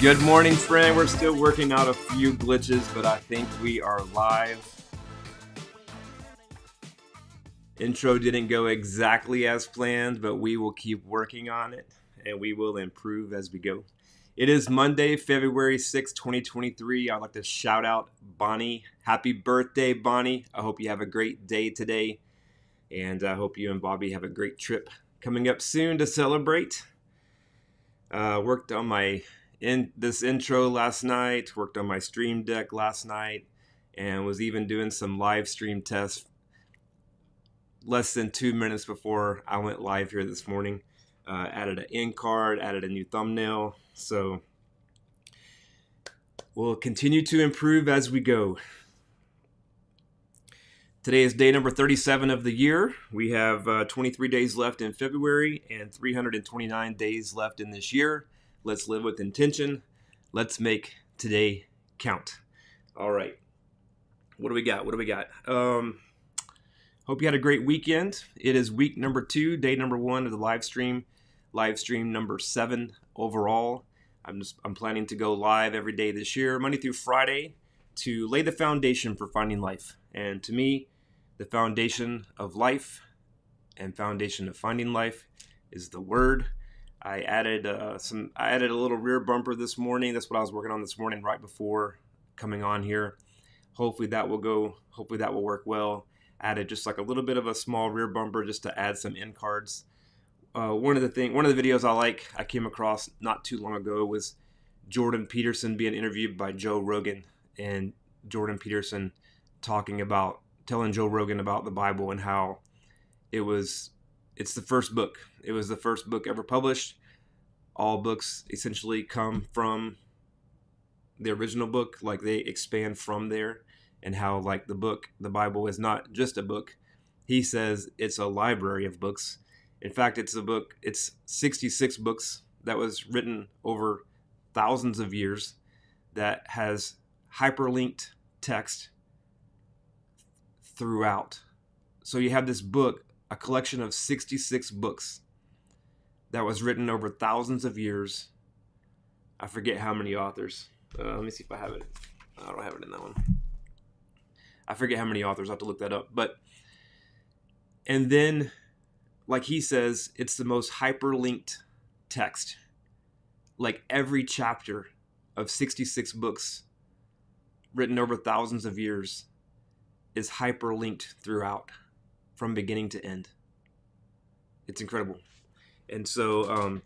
Good morning, friend. We're still working out a few glitches, but I think we are live. Intro didn't go exactly as planned, but we will keep working on it, and we will improve as we go. It is Monday, February 6, 2023. I'd like to shout out Bonnie. Happy birthday, Bonnie. I hope you have a great day today, and I hope you and Bobby have a great trip coming up soon to celebrate. Worked on this intro last night, worked on my stream deck last night, and was even doing some live stream tests less than 2 minutes before I went live here this morning. Added an end card, added a new thumbnail, so we'll continue to improve as we go. Today is day number 37 of the year. We have 23 days left in February and 329 days left in this year. Let's live with intention. Let's make today count. All right. What do we got? Hope you had a great weekend. It is week number 2, day number 1 of the live stream number 7 overall. I'm planning to go live every day this year, Monday through Friday, to lay the foundation for finding life. And to me, the foundation of life and foundation of finding life is the Word. I added a little rear bumper this morning. That's what I was working on this morning right before coming on here. Hopefully that will work well. Added just like a little bit of a small rear bumper just to add some end cards. One of the videos I came across not too long ago was Jordan Peterson being interviewed by Joe Rogan, and Jordan Peterson telling Joe Rogan about the Bible and how it's the first book. It was the first book ever published. All books essentially come from the original book, like they expand from there, and how like the Bible is not just a book. He says it's a library of books. In fact, it's 66 books that was written over thousands of years that has hyperlinked text throughout. So you have this book, a collection of 66 books that was written over thousands of years. I forget how many authors. Let me see if I have it. I don't have it in that one. I forget how many authors. I have to look that up. And then, like he says, it's the most hyperlinked text. Like every chapter of 66 books written over thousands of years is hyperlinked throughout from beginning to end. It's incredible. And so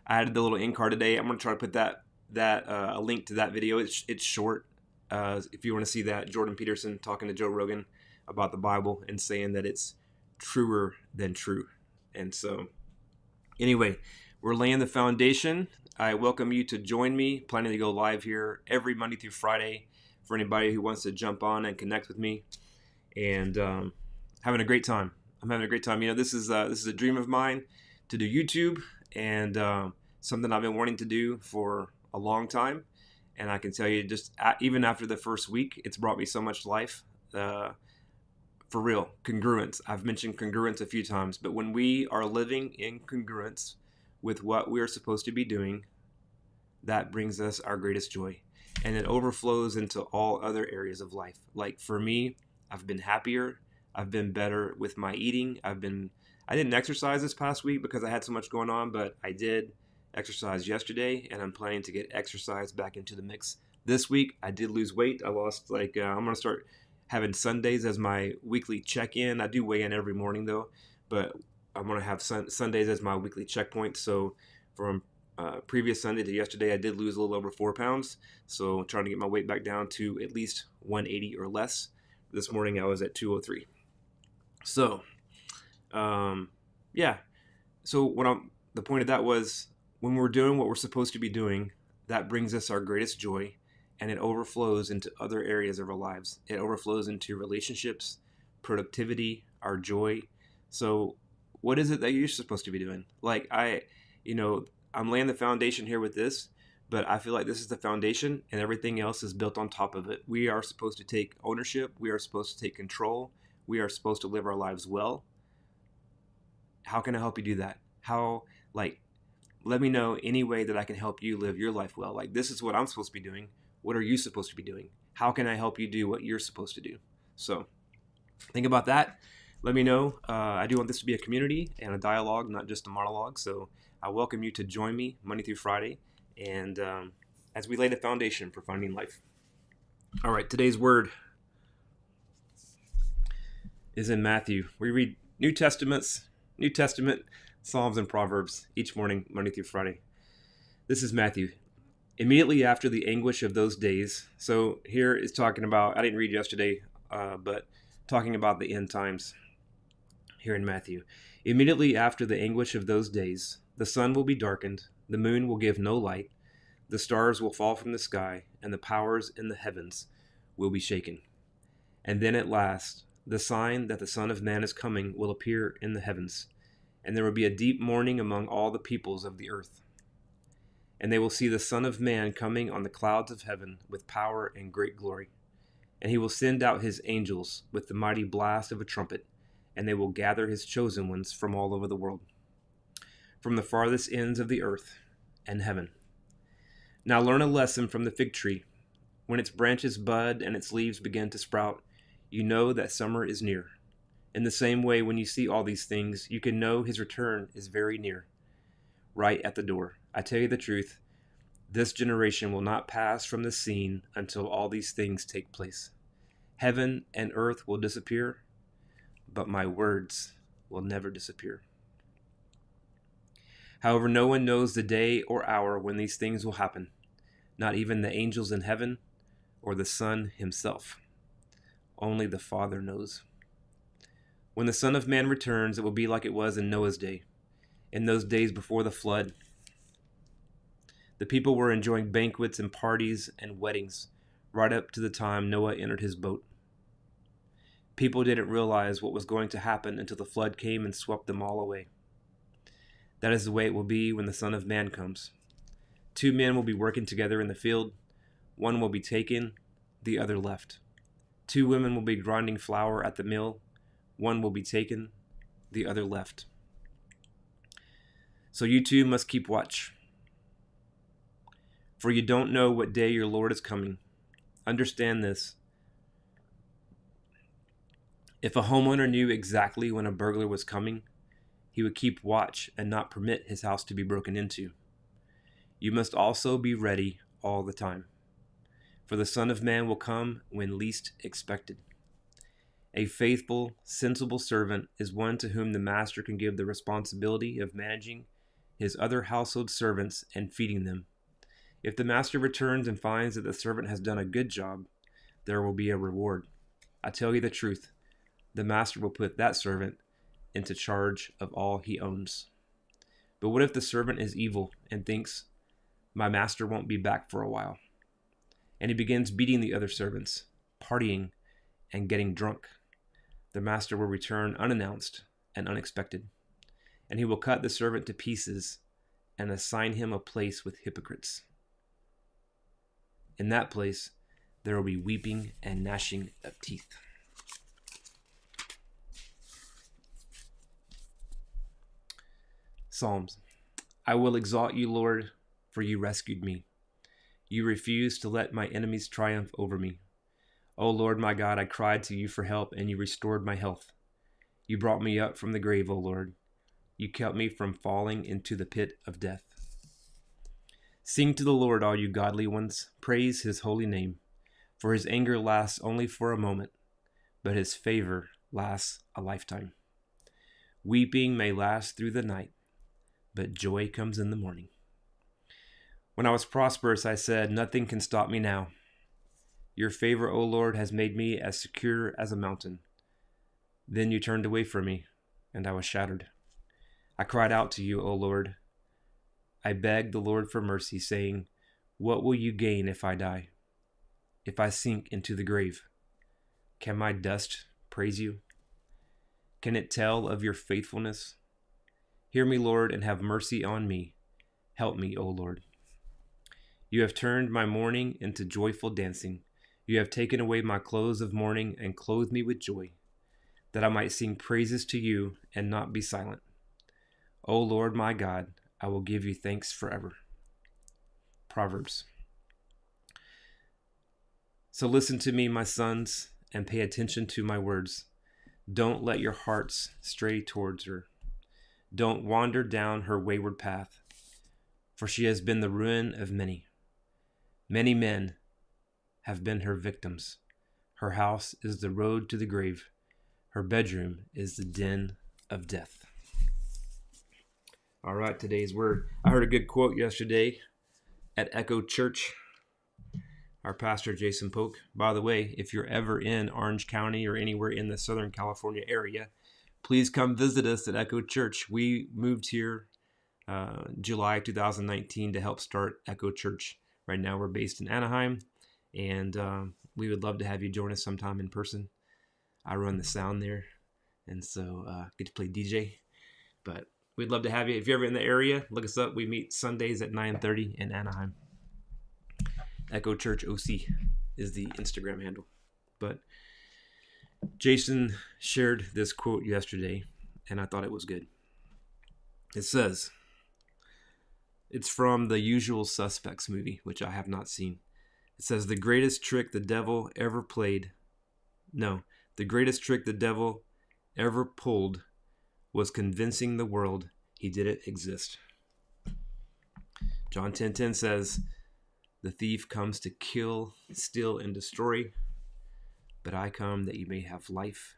I added the little end card today. I'm going to try to put a link to that video. It's short. If you want to see that, Jordan Peterson talking to Joe Rogan about the Bible and saying that it's truer than true. And so anyway, we're laying the foundation. I welcome you to join me. Planning to go live here every Monday through Friday for anybody who wants to jump on and connect with me. And having a great time. I'm having a great time. You know, this is a dream of mine to do YouTube, and something I've been wanting to do for a long time. And I can tell you, even after the first week, it's brought me so much life. For real, congruence. I've mentioned congruence a few times, but when we are living in congruence with what we are supposed to be doing, that brings us our greatest joy. And it overflows into all other areas of life. Like for me, I've been happier. I've been better with my eating. I didn't exercise this past week because I had so much going on, but I did exercise yesterday, and I'm planning to get exercise back into the mix this week. I did lose weight. I lost I'm going to start having Sundays as my weekly check-in. I do weigh in every morning though, but I'm going to have Sundays as my weekly checkpoint. So from previous Sunday to yesterday, I did lose a little over 4 pounds. So I'm trying to get my weight back down to at least 180 or less. This morning I was at 203. So, yeah. So the point of that was, when we're doing what we're supposed to be doing, that brings us our greatest joy, and it overflows into other areas of our lives. It overflows into relationships, productivity, our joy. So what is it that you're supposed to be doing? Like I'm laying the foundation here with this, but I feel like this is the foundation and everything else is built on top of it. We are supposed to take ownership. We are supposed to take control. We are supposed to live our lives well. How can I help you do that? How, Let me know any way that I can help you live your life well. Like, this is what I'm supposed to be doing. What are you supposed to be doing? How can I help you do what you're supposed to do? So think about that. Let me know. I do want this to be a community and a dialogue, not just a monologue. So I welcome you to join me Monday through Friday, and as we lay the foundation for finding life. All right, today's word is in Matthew. We read New Testament, Psalms, and Proverbs each morning, Monday through Friday. This is Matthew. Immediately after the anguish of those days. So here is talking about, I didn't read yesterday, but talking about the end times here in Matthew. Immediately after the anguish of those days, the sun will be darkened, the moon will give no light, the stars will fall from the sky, and the powers in the heavens will be shaken. And then at last, the sign that the Son of Man is coming will appear in the heavens, and there will be a deep mourning among all the peoples of the earth. And they will see the Son of Man coming on the clouds of heaven with power and great glory. And he will send out his angels with the mighty blast of a trumpet, and they will gather his chosen ones from all over the world, from the farthest ends of the earth and heaven. Now learn a lesson from the fig tree. When its branches bud and its leaves begin to sprout, you know that summer is near. In the same way, when you see all these things, you can know his return is very near, right at the door. I tell you the truth, this generation will not pass from the scene until all these things take place. Heaven and earth will disappear, but my words will never disappear. However, no one knows the day or hour when these things will happen, not even the angels in heaven or the Son himself. Only the Father knows. When the Son of Man returns, it will be like it was in Noah's day, in those days before the flood. The people were enjoying banquets and parties and weddings right up to the time Noah entered his boat. People didn't realize what was going to happen until the flood came and swept them all away. That is the way it will be when the Son of Man comes. 2 men will be working together in the field. One will be taken, the other left. 2 women will be grinding flour at the mill. One will be taken, the other left. So you too must keep watch. For you don't know what day your Lord is coming. Understand this. If a homeowner knew exactly when a burglar was coming, he would keep watch and not permit his house to be broken into. You must also be ready all the time. For the Son of Man will come when least expected. A faithful, sensible servant is one to whom the master can give the responsibility of managing his other household servants and feeding them. If the master returns and finds that the servant has done a good job, there will be a reward. I tell you the truth, the master will put that servant into charge of all he owns. But what if the servant is evil and thinks, my master won't be back for a while? And he begins beating the other servants, partying, and getting drunk. The master will return unannounced and unexpected, and he will cut the servant to pieces and assign him a place with hypocrites. In that place, there will be weeping and gnashing of teeth. Psalms. I will exalt you, Lord, for you rescued me. You refused to let my enemies triumph over me. O Lord my God, I cried to you for help, and you restored my health. You brought me up from the grave, O Lord. You kept me from falling into the pit of death. Sing to the Lord, all you godly ones. Praise his holy name. For his anger lasts only for a moment, but his favor lasts a lifetime. Weeping may last through the night, but joy comes in the morning. When I was prosperous, I said, nothing can stop me now. Your favor, O Lord, has made me as secure as a mountain. Then you turned away from me, and I was shattered. I cried out to you, O Lord. I begged the Lord for mercy, saying, what will you gain if I die? If I sink into the grave, can my dust praise you? Can it tell of your faithfulness? Hear me, Lord, and have mercy on me. Help me, O Lord. You have turned my mourning into joyful dancing. You have taken away my clothes of mourning and clothed me with joy, that I might sing praises to you and not be silent. O Lord my God, I will give you thanks forever. Proverbs. So listen to me, my sons, and pay attention to my words. Don't let your hearts stray towards her. Don't wander down her wayward path, for she has been the ruin of many. Many men have been her victims. Her house is the road to the grave. Her bedroom is the den of death. All right, today's word. I heard a good quote yesterday at Echo Church. Our pastor, Jason Polk. By the way, if you're ever in Orange County or anywhere in the Southern California area, please come visit us at Echo Church. We moved here July 2019 to help start Echo Church. Right now we're based in Anaheim, and we would love to have you join us sometime in person. I run the sound there, and so get to play DJ. But we'd love to have you. If you're ever in the area, look us up. We meet Sundays at 9:30 in Anaheim. Echo Church OC is the Instagram handle. But Jason shared this quote yesterday, and I thought it was good. It says, it's from the Usual Suspects movie, which I have not seen. It says, the greatest trick the devil ever pulled was convincing the world he didn't exist. John 10:10 says, the thief comes to kill, steal, and destroy, but I come that you may have life,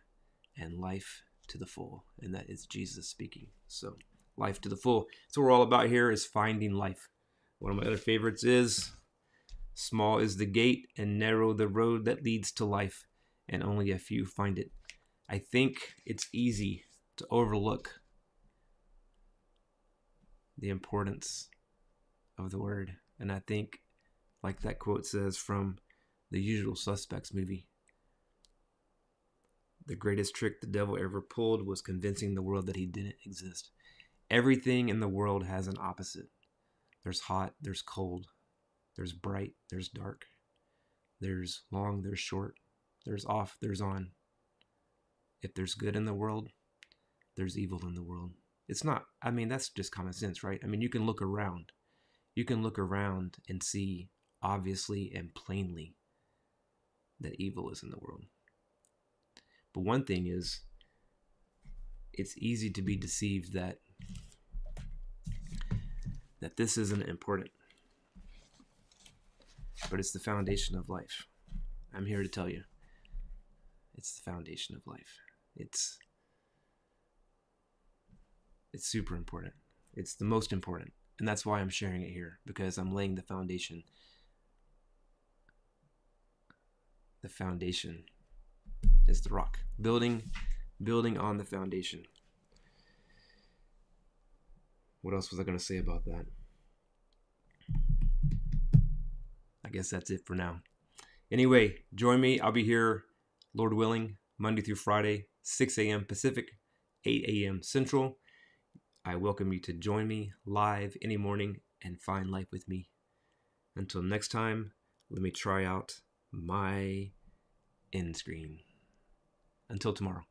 and life to the full. And that is Jesus speaking. So, life to the full. So we're all about here is finding life. One of my other favorites is, small is the gate and narrow the road that leads to life, and only a few find it. I think it's easy to overlook the importance of the word. And I think, like that quote says from the Usual Suspects movie, the greatest trick the devil ever pulled was convincing the world that he didn't exist. Everything in the world has an opposite. There's hot, there's cold, there's bright, there's dark, there's long, there's short, there's off, there's on. If there's good in the world, there's evil in the world. It's not, that's just common sense, right? You can look around. You can look around and see obviously and plainly that evil is in the world. But one thing is, it's easy to be deceived that this isn't important. But it's the foundation of life. I'm here to tell you, it's the foundation of life. It's super important. It's the most important. And that's why I'm sharing it here, because I'm laying the foundation. The foundation is the rock. Building on the foundation. What else was I going to say about that? I guess that's it for now. Anyway, join me. I'll be here, Lord willing, Monday through Friday, 6 a.m. Pacific, 8 a.m. Central. I welcome you to join me live any morning and find life with me. Until next time, let me try out my end screen. Until tomorrow.